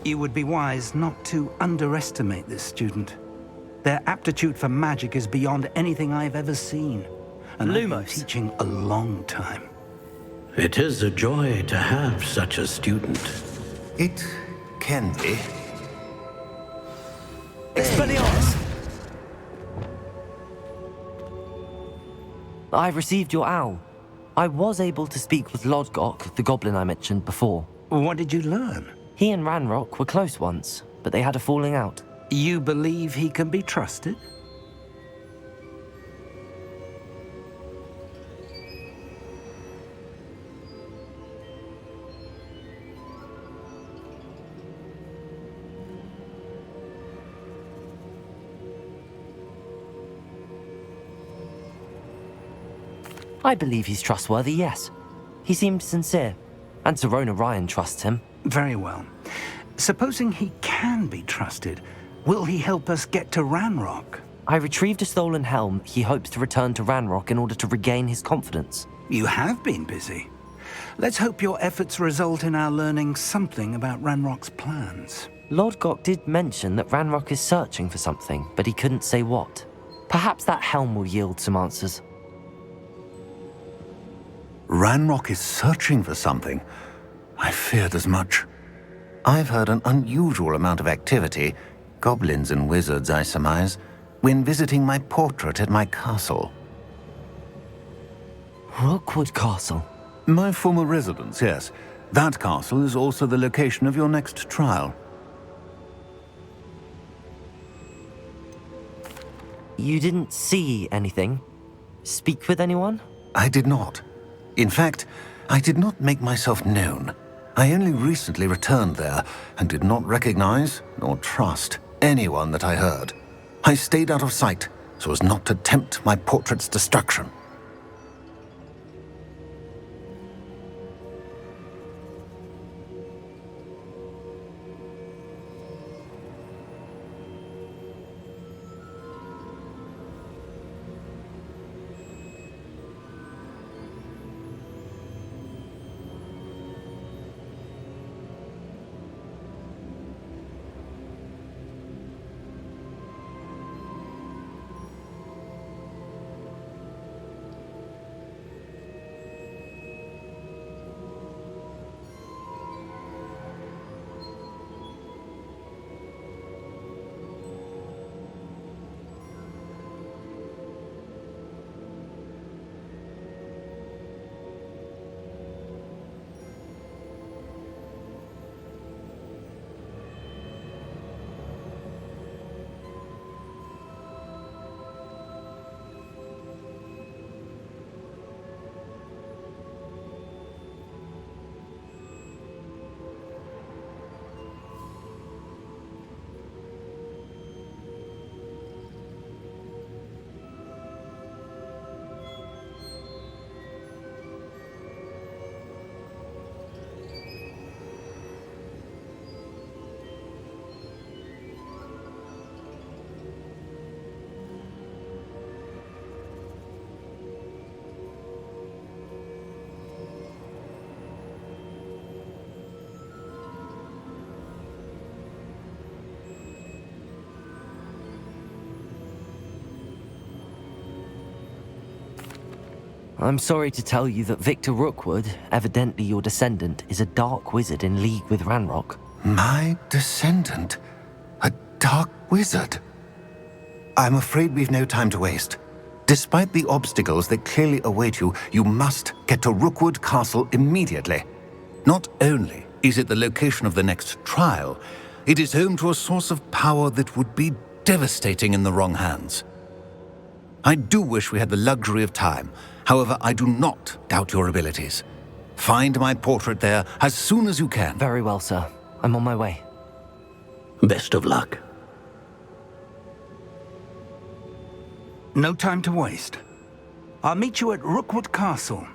You would be wise not to underestimate this student. Their aptitude for magic is beyond anything I've ever seen. And I've been teaching a long time. It is a joy to have such a student. It can be. Expelliarmus! I received your owl. I was able to speak with Lodgok, the goblin I mentioned before. What did you learn? He and Ranrock were close once, but they had a falling out. You believe he can be trusted? I believe he's trustworthy, yes. He seemed sincere, and Sirona Ryan trusts him. Very well. Supposing he can be trusted, will he help us get to Ranrock? I retrieved a stolen helm. He hopes to return to Ranrock in order to regain his confidence. You have been busy. Let's hope your efforts result in our learning something about Ranrock's plans. Lodgok did mention that Ranrock is searching for something, but he couldn't say what. Perhaps that helm will yield some answers. Ranrock is searching for something. I feared as much. I've heard an unusual amount of activity, goblins and wizards, I surmise, when visiting my portrait at my castle. Rookwood Castle? My former residence, yes. That castle is also the location of your next trial. You didn't see anything? Speak with anyone? I did not. In fact, I did not make myself known. I only recently returned there and did not recognize nor trust anyone that I heard. I stayed out of sight so as not to tempt my portrait's destruction. I'm sorry to tell you that Victor Rookwood, evidently your descendant, is a dark wizard in league with Ranrock. My descendant? A dark wizard? I'm afraid we've no time to waste. Despite the obstacles that clearly await you, you must get to Rookwood Castle immediately. Not only is it the location of the next trial, it is home to a source of power that would be devastating in the wrong hands. I do wish we had the luxury of time. However, I do not doubt your abilities. Find my portrait there as soon as you can. Very well, sir. I'm on my way. Best of luck. No time to waste. I'll meet you at Rookwood Castle.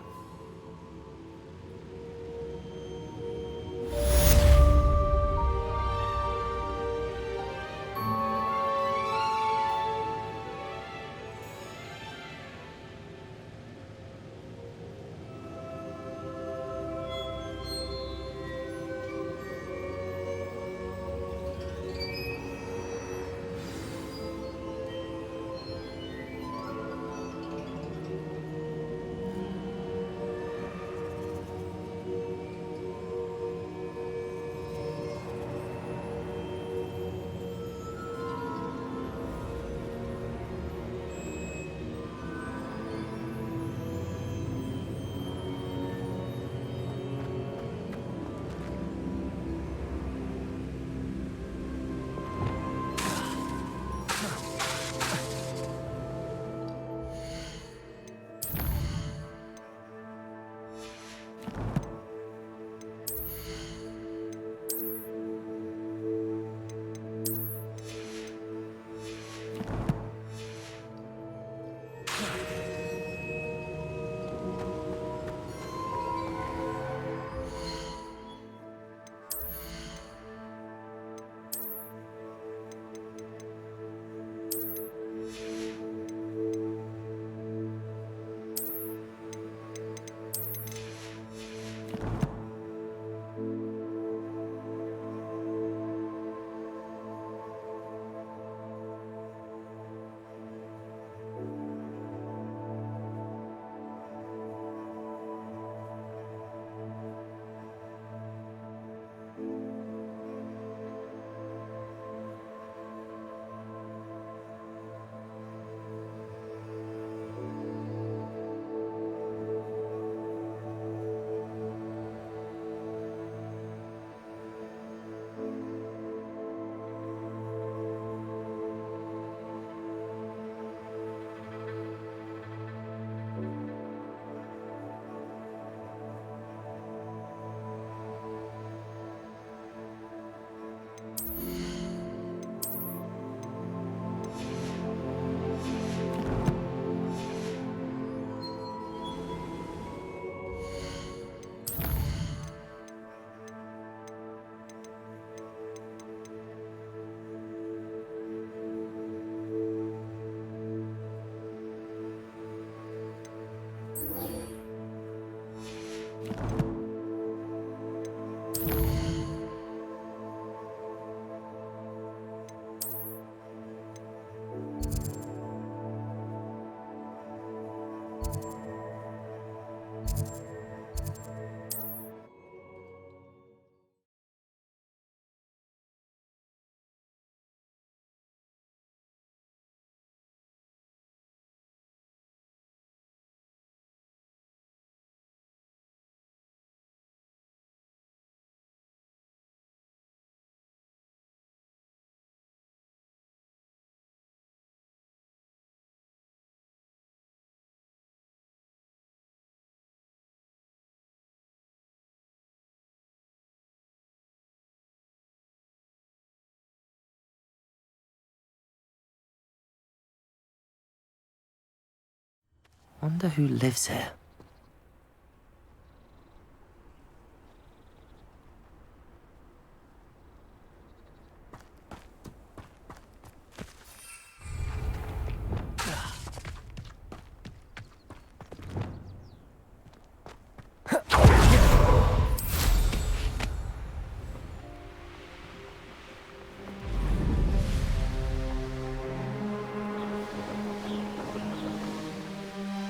Wonder who lives here.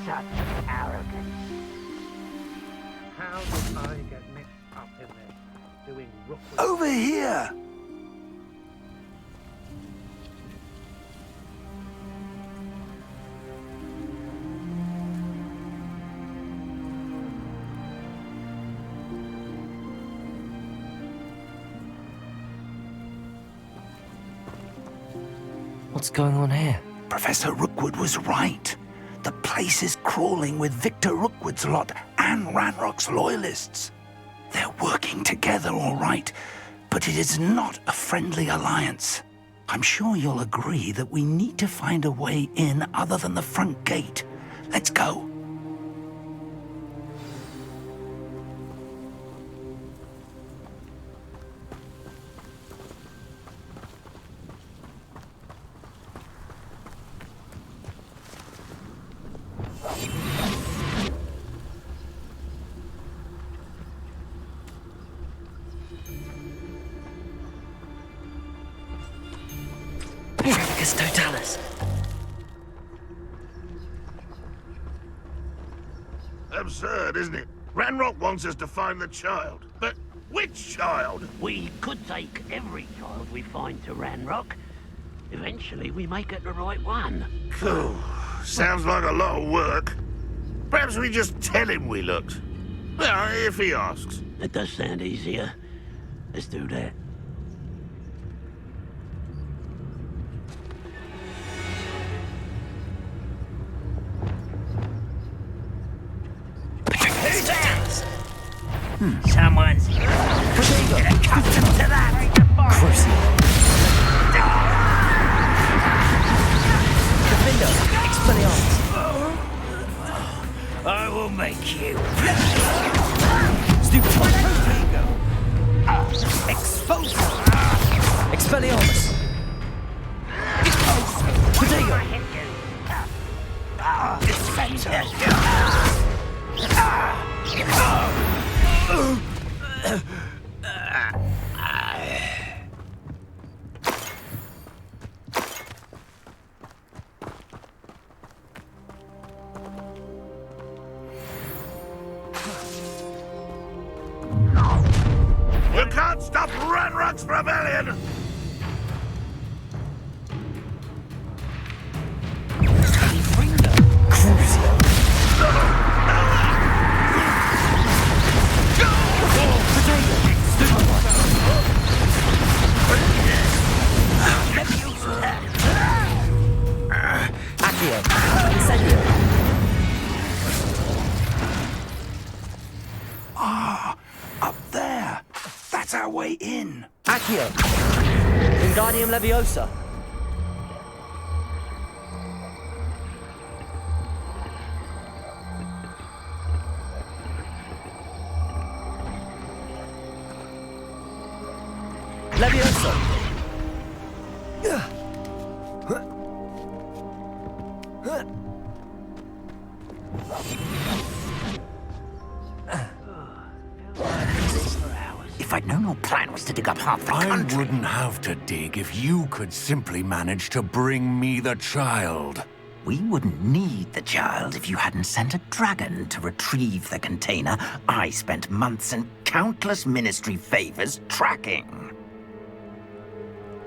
Such arrogance. How did I get mixed up in this? Doing Rookwood? Over here! What's going on here? Professor Rookwood was right. The place is crawling with Victor Rookwood's lot and Ranrock's loyalists. They're working together, all right, but it is not a friendly alliance. I'm sure you'll agree that we need to find a way in other than the front gate. Let's go. Totalis. Absurd, isn't it? Ranrock wants us to find the child. But which child? We could take every child we find to Ranrock. Eventually, we may get the right one. Phew, sounds like a lot of work. Perhaps we just tell him we looked. Well, if he asks. That does sound easier. Let's do that. Someone's accustomed to that. Crucial. Defender, Expelliarmus. I will make you. Stupid. Expose. Expelliarmus. Protego. Dispenser. You can't stop Ranrock's rebellion! Up there. That's our way in. Accio! Wingardium Leviosa! Leviosa! If I'd known your plan was to dig up half the I country... wouldn't have to dig if you could simply manage to bring me the child. We wouldn't need the child if you hadn't sent a dragon to retrieve the container I spent months and countless ministry favors tracking.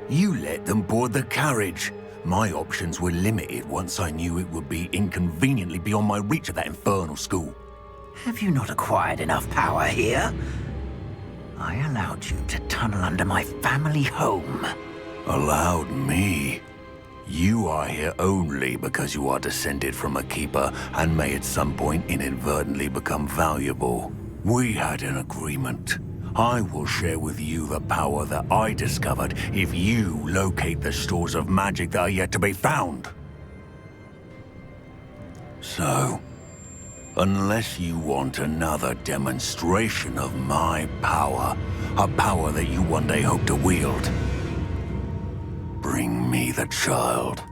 You let them board the carriage. My options were limited once I knew it would be inconveniently beyond my reach at that infernal school. Have you not acquired enough power here? I allowed you to tunnel under my family home. Allowed me? You are here only because you are descended from a keeper and may at some point inadvertently become valuable. We had an agreement. I will share with you the power that I discovered if you locate the stores of magic that are yet to be found. So, unless you want another demonstration of my power, a power that you one day hope to wield, bring me the child.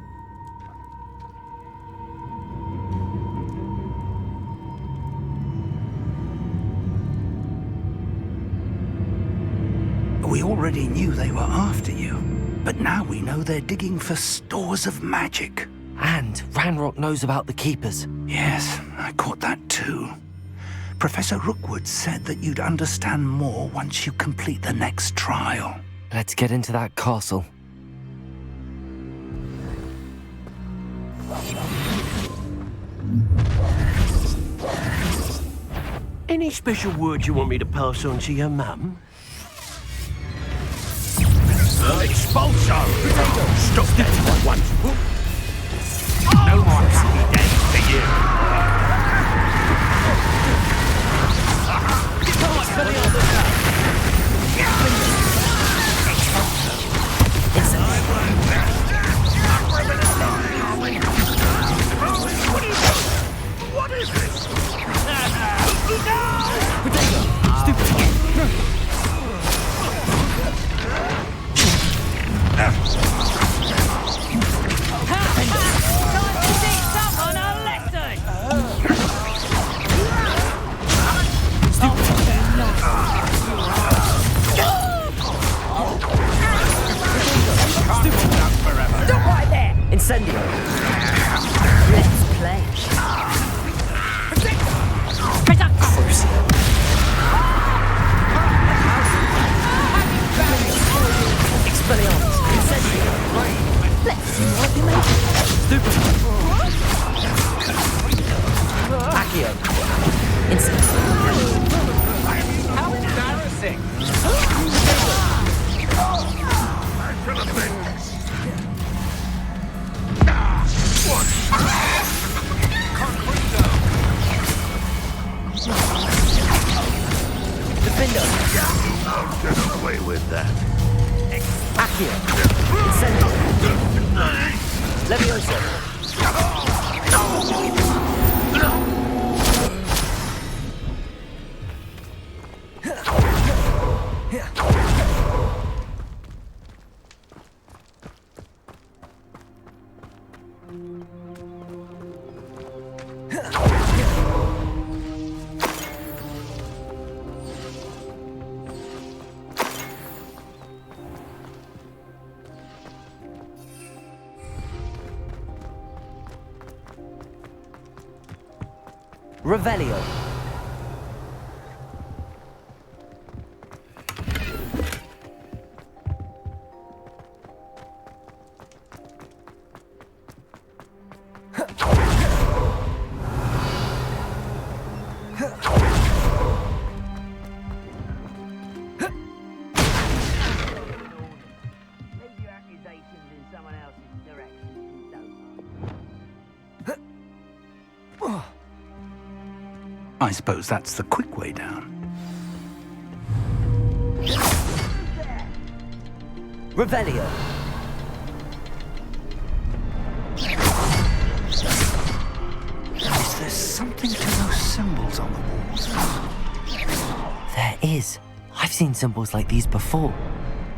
We already knew they were after you, but now we know they're digging for stores of magic. And Ranrock knows about the Keepers. Yes, I caught that too. Professor Rookwood said that you'd understand more once you complete the next trial. Let's get into that castle. Any special words you want me to pass on to your mum? Expulso! Stop that at once! No more happy days for you! What is this? Incendio. Let's play. Crucial. Expelliarmus. Incendio. Let's see what you make. Stupid. Accio. Incendio. How embarrassing. Defender. I'll get away with that. Accio. Incendio. Leviosa. Revelio. Leave your accusations in someone else's direction and don't mind. I suppose that's the quick way down. Revelio. Is there something to those symbols on the walls? There is. I've seen symbols like these before.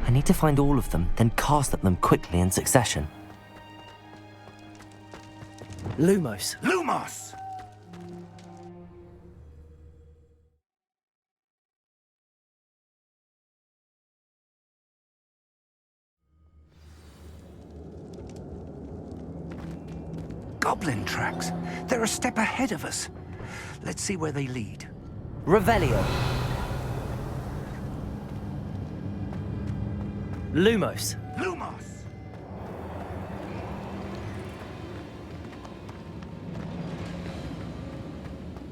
I need to find all of them, then cast at them quickly in succession. Lumos. Lumos! Goblin tracks. They're a step ahead of us. Let's see where they lead. Revelio. Lumos. Lumos!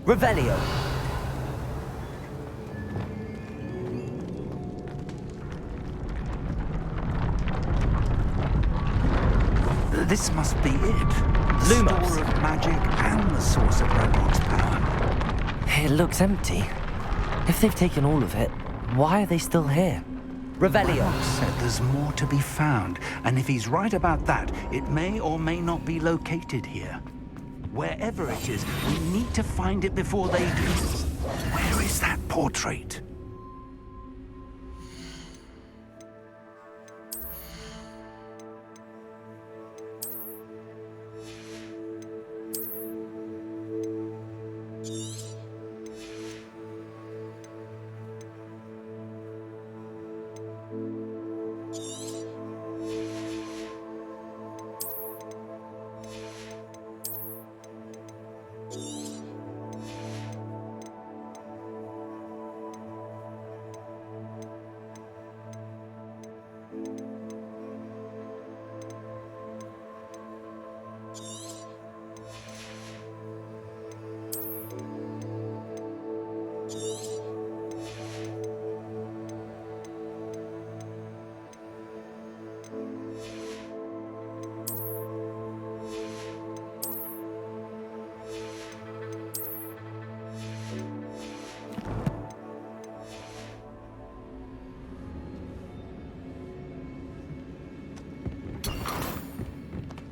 Revelio. This must be it. The Lumos. store of magic and the source of Ranrock's power. It looks empty. If they've taken all of it, why are they still here? Revelio. Ranrock said there's more to be found, and if he's right about that, it may or may not be located here. Wherever it is, we need to find it before they do. Where is that portrait?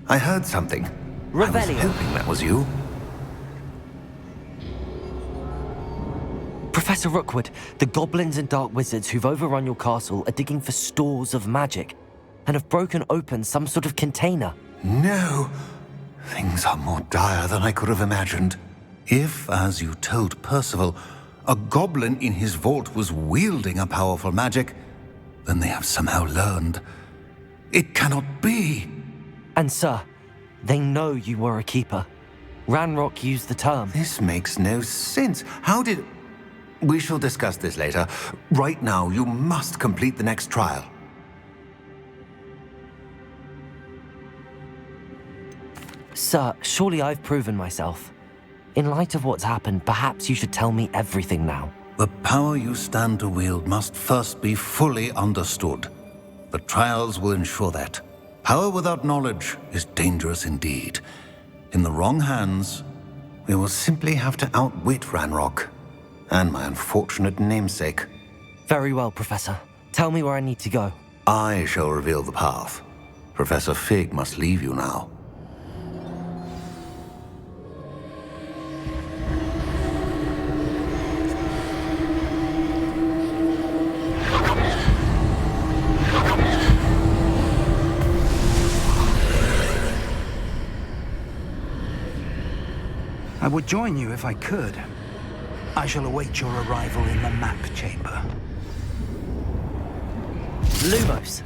I heard something. I was Revelio. hoping that was you. Professor Rookwood, the goblins and dark wizards who've overrun your castle are digging for stores of magic and have broken open some sort of container. No. Things are more dire than I could have imagined. If, as you told Percival, a goblin in his vault was wielding a powerful magic, then they have somehow learned. It cannot be. And sir, they know you were a keeper. Ranrock used the term. This makes no sense. How did... We shall discuss this later. Right now, you must complete the next trial. Sir, surely I've proven myself. In light of what's happened, perhaps you should tell me everything now. The power you stand to wield must first be fully understood. The trials will ensure that. Power without knowledge is dangerous indeed. In the wrong hands, we will simply have to outwit Ranrock and my unfortunate namesake. Very well, Professor. Tell me where I need to go. I shall reveal the path. Professor Fig must leave you now. I would join you if I could. I shall await your arrival in the map chamber. Lumos.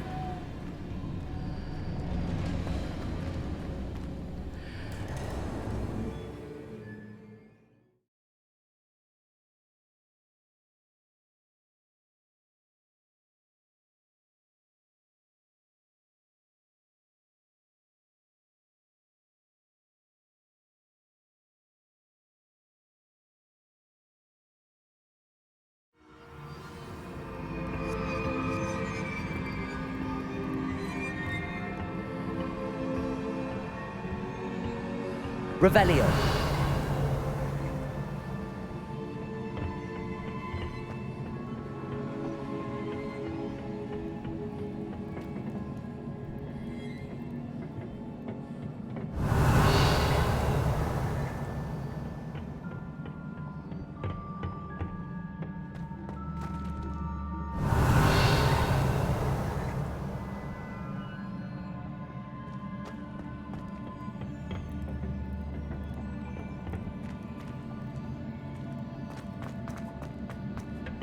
Revelio.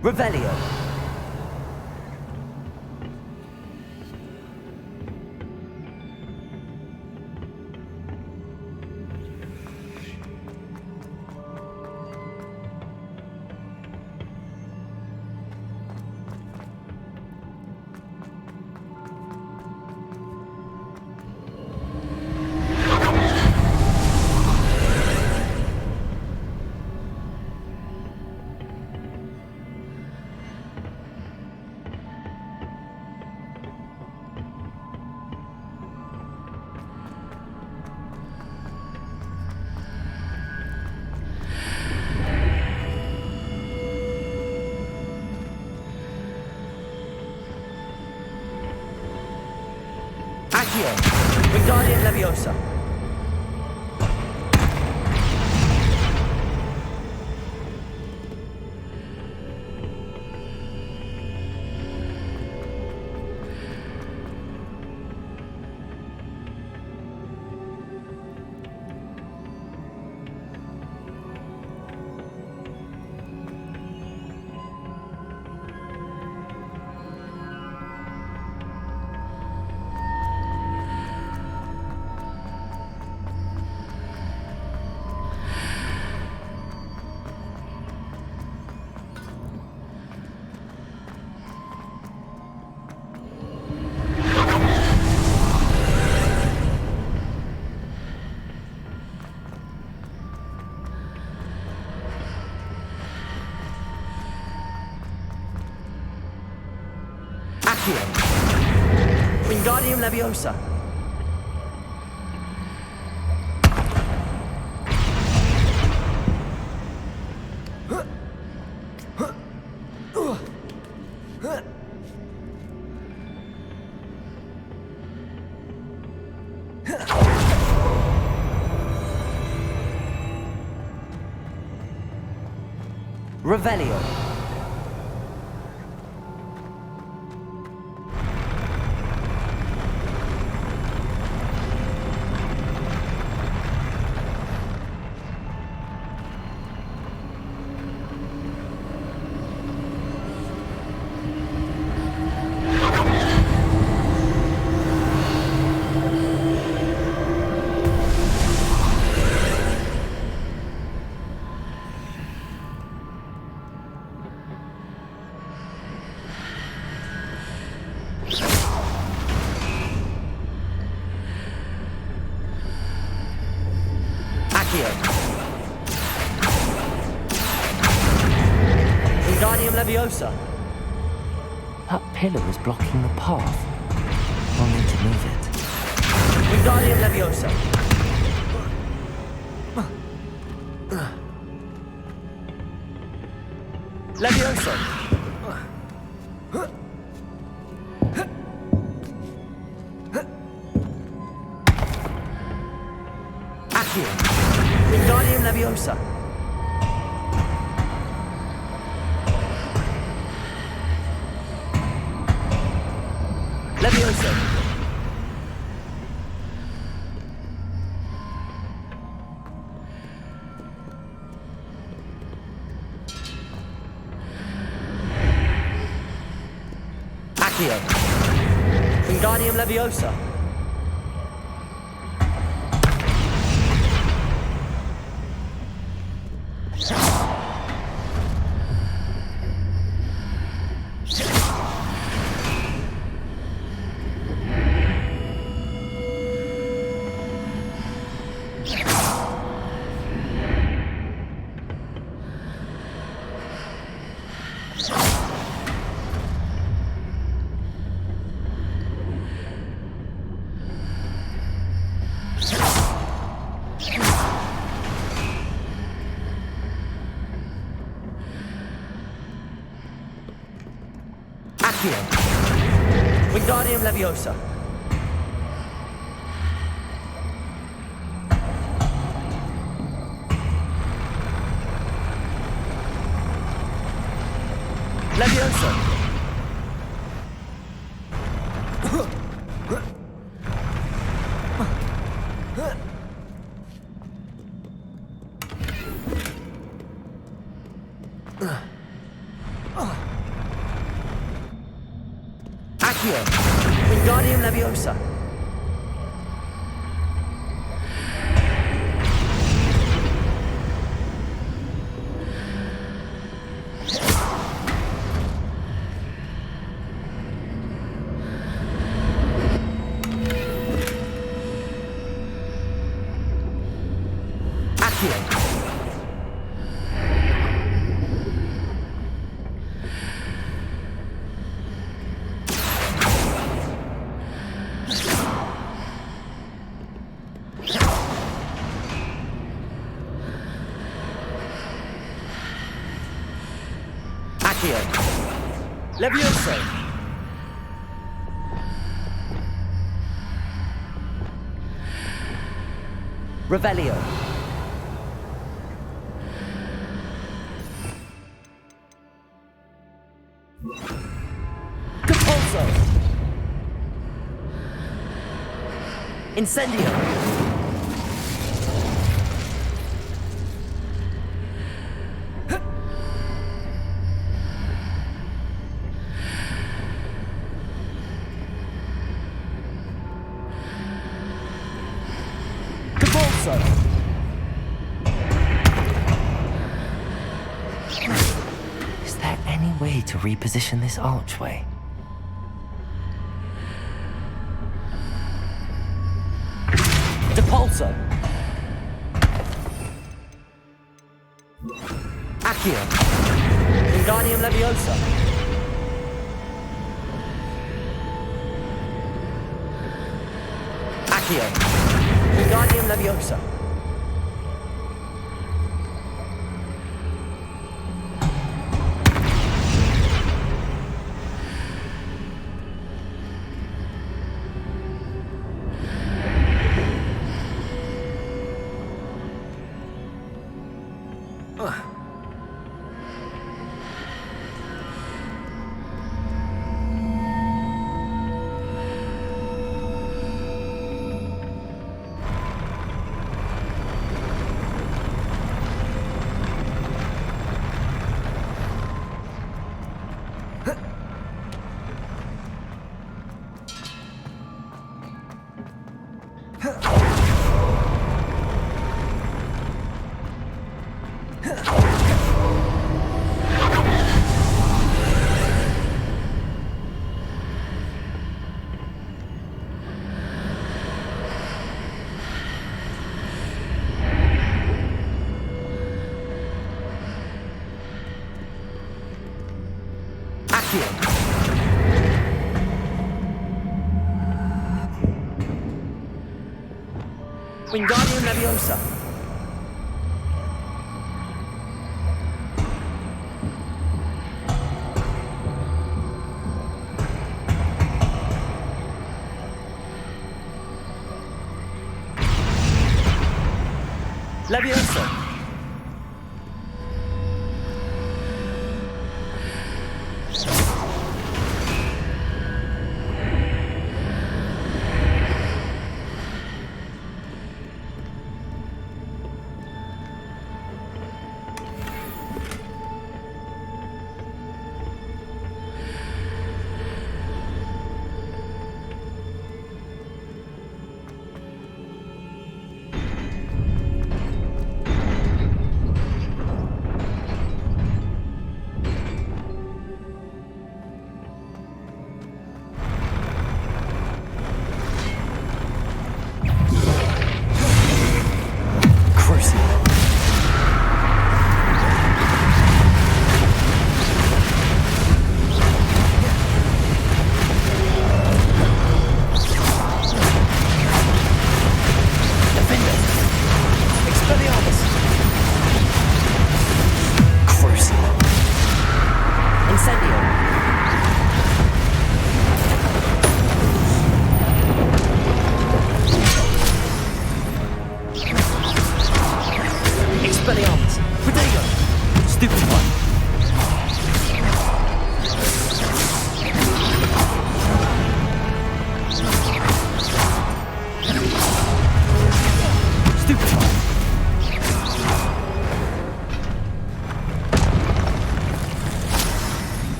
Revelio. Accio. Wingardium Leviosa. Accio. Wingardium Leviosa. Revelio. Wingardium Leviosa. That pillar is blocking the path. I'll need to move it. Wingardium Leviosa. Leviosa. Accio. Wingardium Leviosa. Leviosa. Accio. Wingardium Leviosa. Accio. Wingardium Leviosa. Leviosa. Accio. Wingardium Leviosa. Accio. Accio. Leviosa. Revelio. Compulso. Incendio. Compulso. Is there any way to reposition this archway? Depulso. Accio. Wingardium Leviosa. Accio. Wingardium Leviosa. Wingardium Leviosa. Leviosa.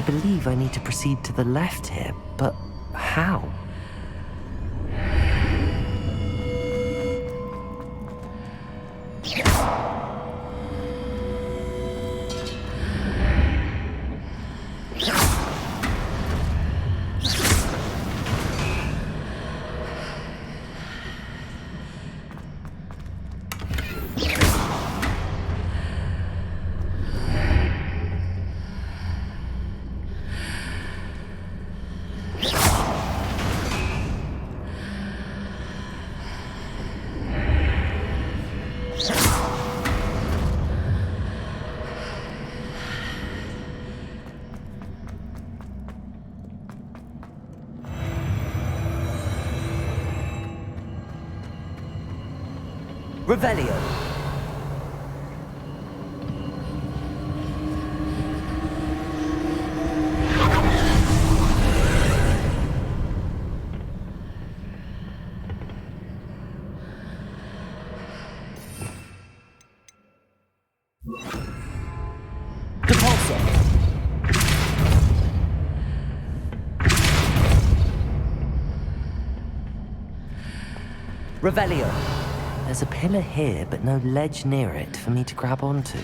believe I need to proceed to the left here, but how? Revelio. Depulso. Revelio. There's a pillar here, but no ledge near it for me to grab onto.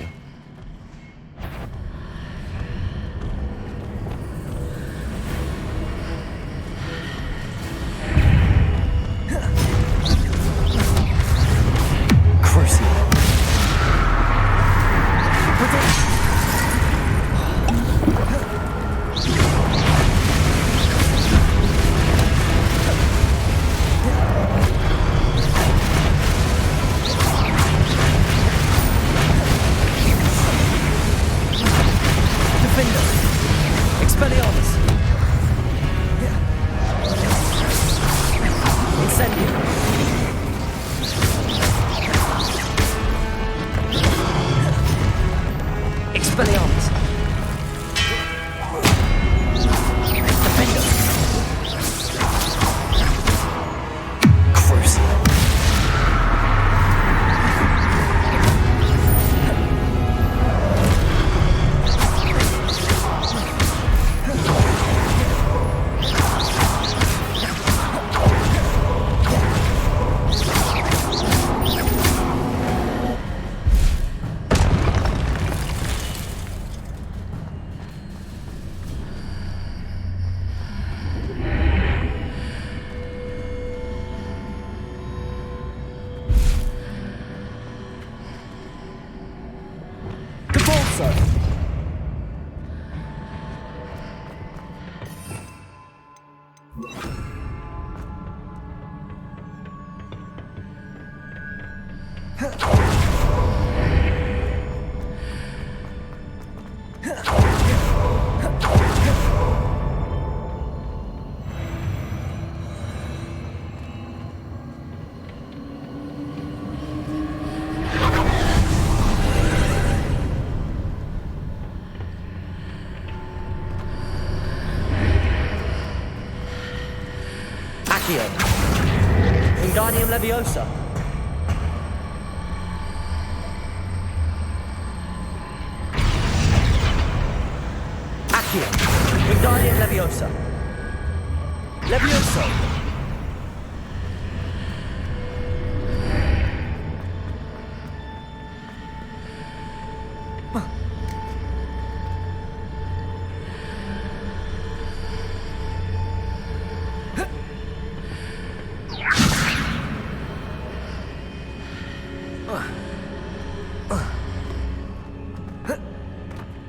Crucible. Wingardium Leviosa. Accio. Wingardium Leviosa. Levioso.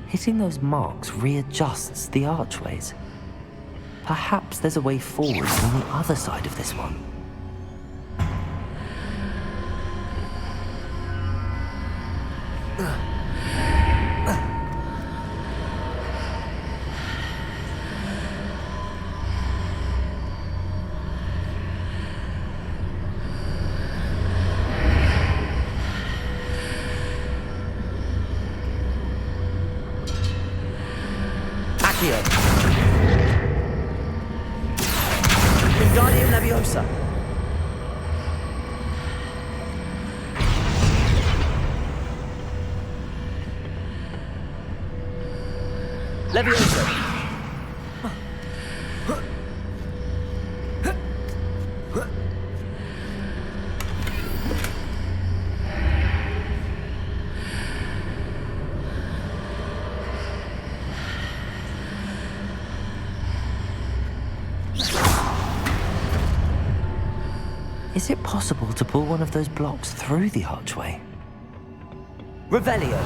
Hitting those marks readjusts the archways. Perhaps there's a way forward from the other side of this one. Wingardium Leviosa. Leviosa. Is it possible to pull one of those blocks through the archway? Revelio!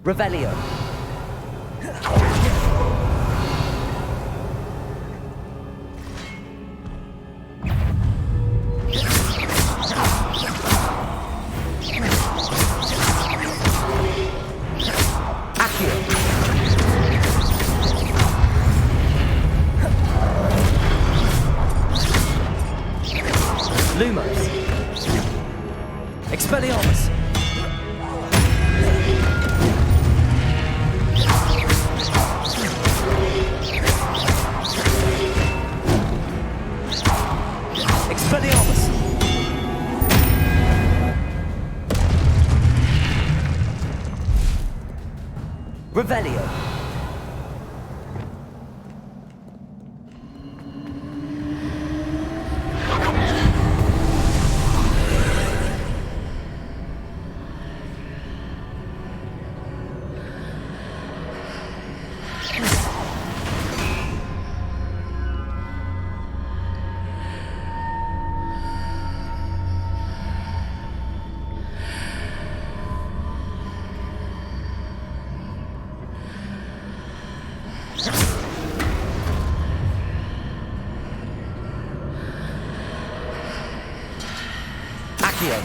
Revelio. Accio. Lumos. Expelliarmus. Expelliarmus! Revelio! Accio.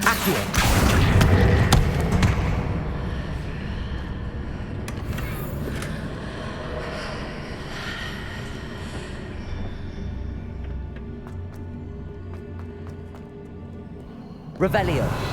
Accio. Revelio.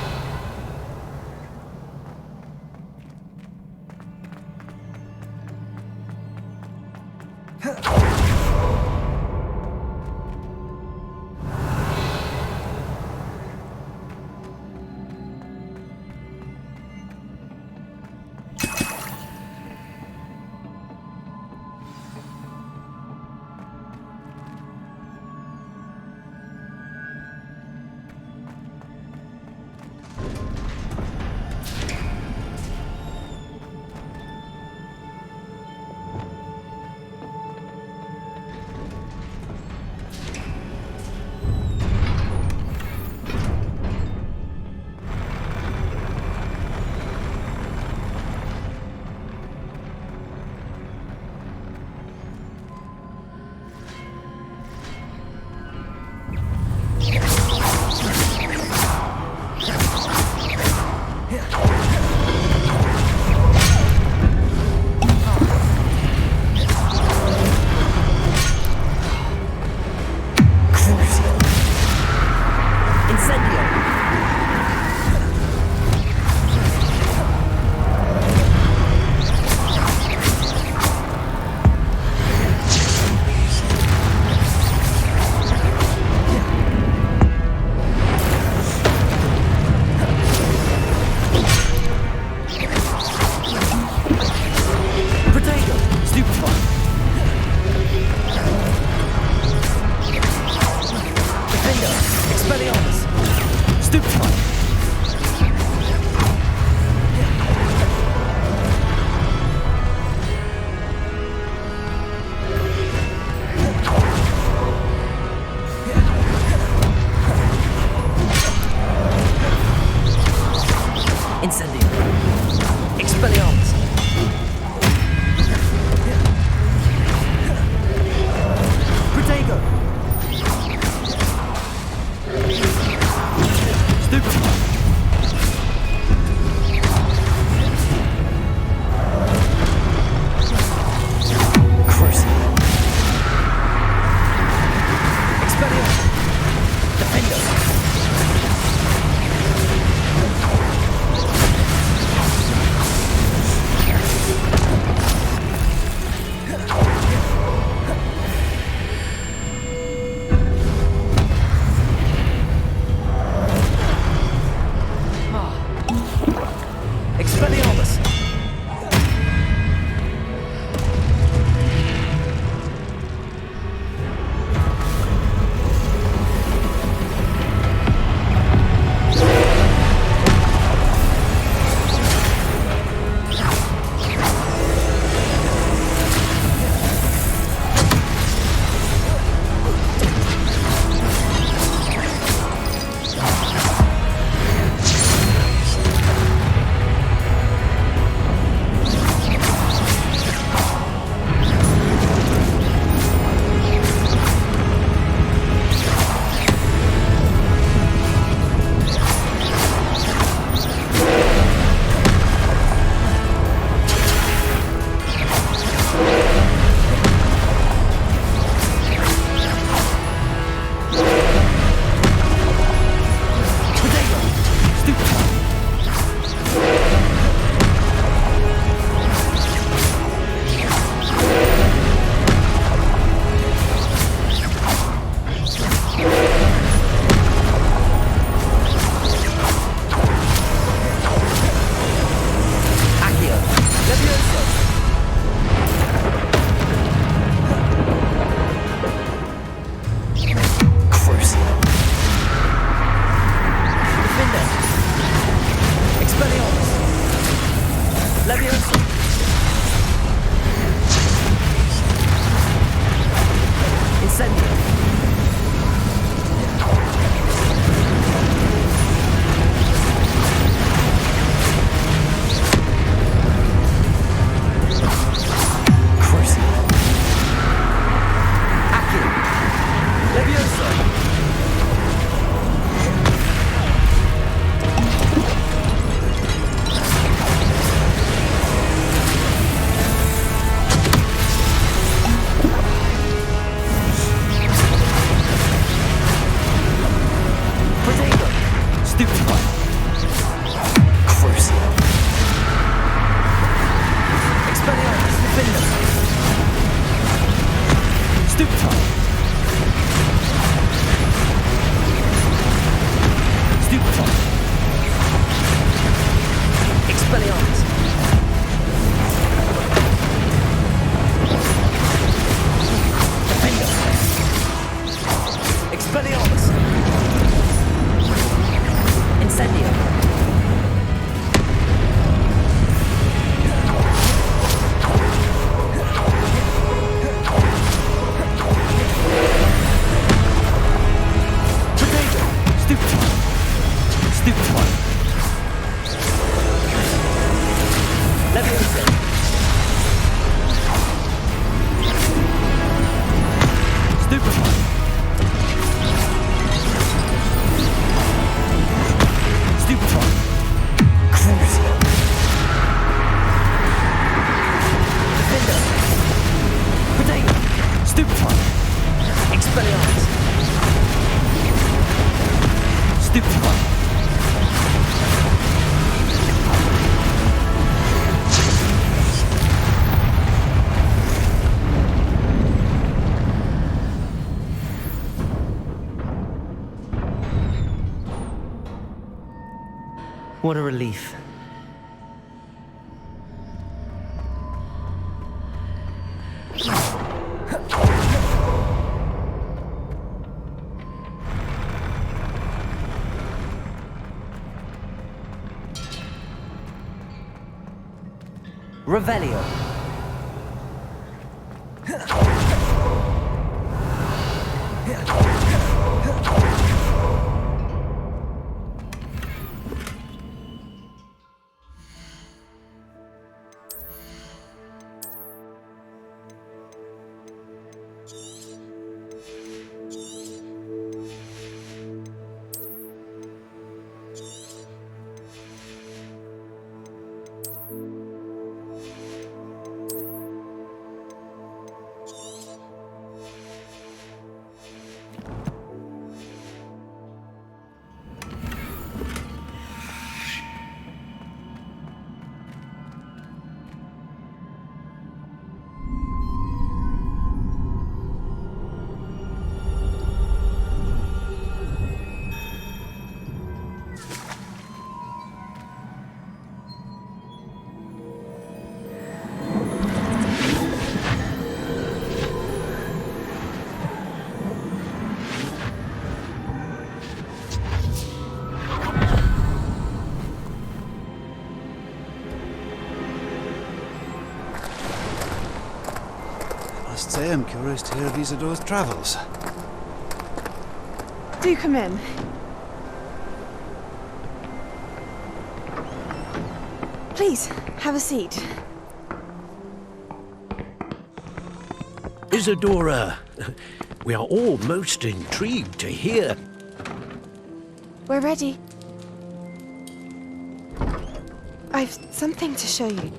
Stupefy! Stupefy! Expelliarmus! Defender! Expelliarmus! Incendio! What a relief. Revelio. Must say I'm curious to hear of Isidore's travels. Do come in. Please, have a seat. Isadora, we are all most intrigued to hear. We're ready. I've something to show you.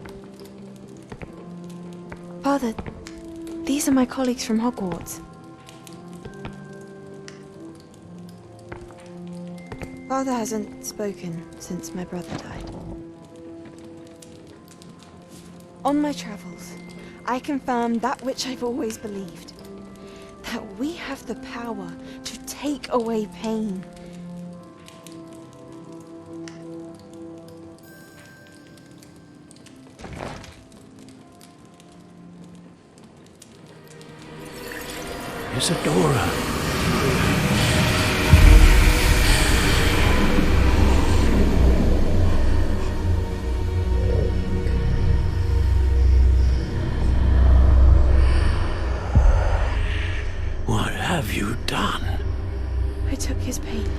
Father, these are my colleagues from Hogwarts. Father hasn't spoken since my brother died. On my travels, I confirmed that which I've always believed. That we have the power to take away pain. Isadora. What have you done? I took his pain.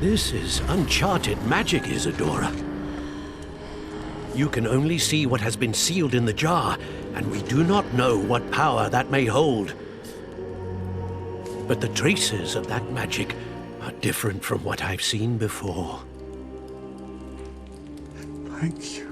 This is uncharted magic, Isadora. You can only see what has been sealed in the jar, and we do not know what power that may hold. But the traces of that magic are different from what I've seen before. Thank you.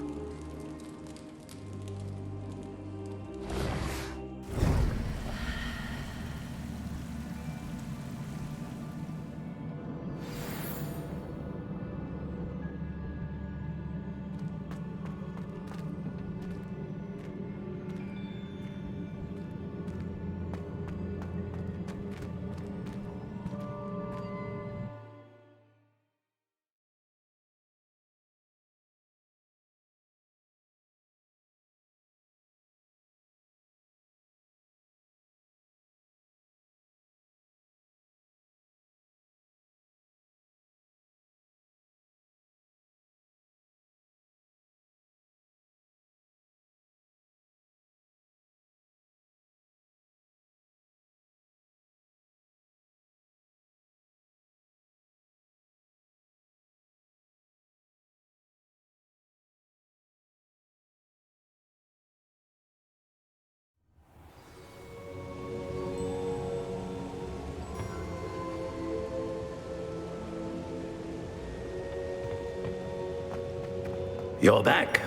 You're back.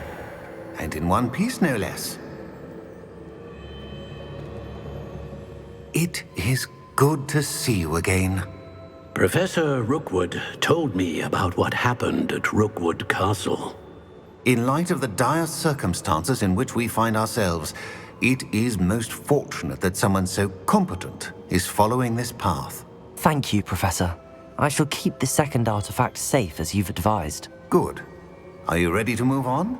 And in one piece, no less. It is good to see you again. Professor Rookwood told me about what happened at Rookwood Castle. In light of the dire circumstances in which we find ourselves, it is most fortunate that someone so competent is following this path. Thank you, Professor. I shall keep the second artifact safe as you've advised. Good. Are you ready to move on?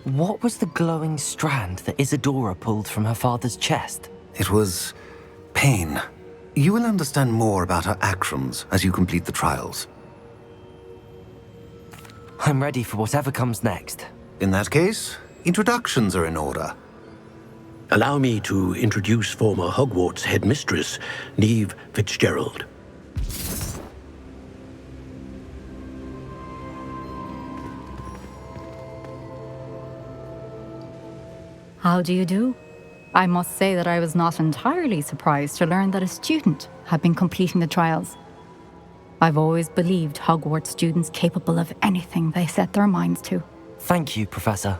What was the glowing strand that Isadora pulled from her father's chest? It was pain. You will understand more about her actions as you complete the trials. I'm ready for whatever comes next. In that case, introductions are in order. Allow me to introduce former Hogwarts headmistress, Neve Fitzgerald. How do you do? I must say that I was not entirely surprised to learn that a student had been completing the trials. I've always believed Hogwarts students capable of anything they set their minds to. Thank you, Professor.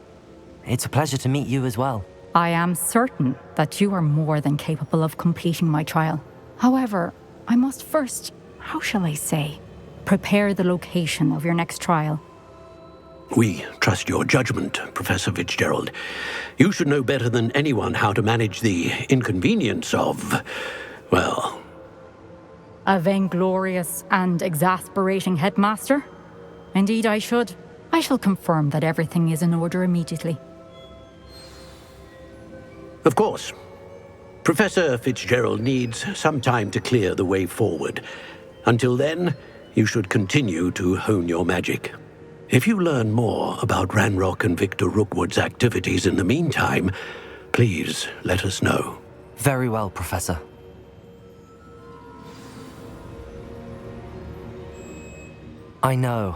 It's a pleasure to meet you as well. I am certain that you are more than capable of completing my trial. However, I must first, how shall I say, prepare the location of your next trial. We trust your judgment, Professor Fitzgerald. You should know better than anyone how to manage the inconvenience of, well... A vainglorious and exasperating headmaster? Indeed I should. I shall confirm that everything is in order immediately. Of course. Professor Fitzgerald needs some time to clear the way forward. Until then, you should continue to hone your magic. If you learn more about Ranrock and Victor Rookwood's activities in the meantime, please let us know. Very well, Professor. I know.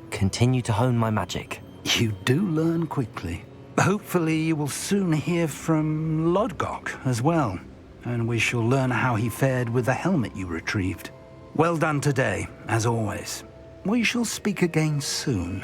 Continue to hone my magic. You do learn quickly. Hopefully you will soon hear from Lodgok as well, and we shall learn how he fared with the helmet you retrieved. Well done today, as always. We shall speak again soon.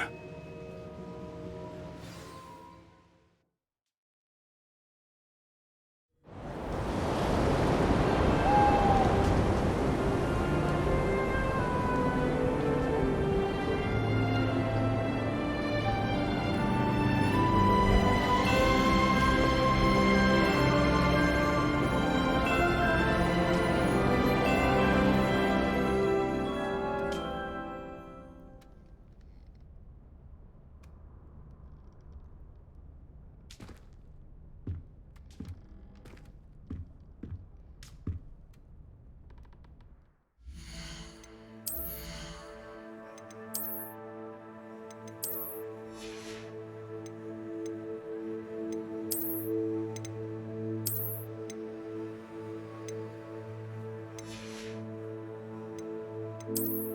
you